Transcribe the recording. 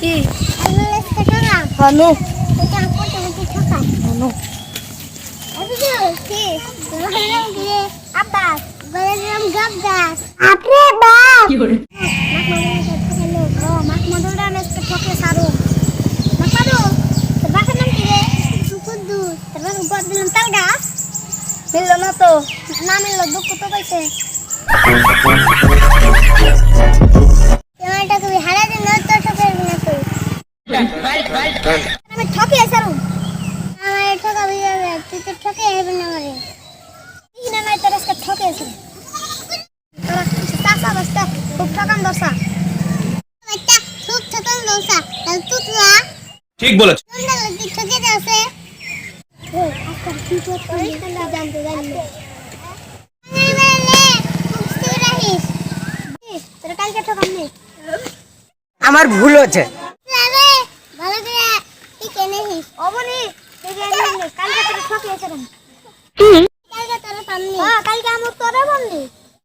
কি আমি একটা টাকা হানু এটা করতে করতে টাকা হানু আমি কি তোমার নাম কি আব্বাস বলের নাম গাব্বাস আপনি বাপ কি করে মাক মদুরা নেস্তে ঠকে সারো মাক মাদু তোর বাবার নাম কি রে সুকুদ্দু তোর বাবার উপর দিলাম তাল গাছ মিললো না তো না মিললো দুঃখ তো পাইছে এমনটা কবি হারা দিন তো ঠকে না তুই আমি ঠকে সারু আমার ঠকাবি যাবে তুই তো ঠকে যাবে না আমারে কি না নাই তোর আজকে ঠকে আছে তোরা চাষা বস্তা খুব ঠকান দশা বাচ্চা খুব ঠকান দশা তাহলে তুতলা ঠিক বলেছ কোনটা লাগি ঠকে যাচ্ছে ও আজকে কি করতে জানতে জানি না তোরা কালকে ঠকাম নেই আমার ভুল হচ্ছে ভালো করে তুই কেনে হিস অবনি কালকে তোরা ঠকে এসে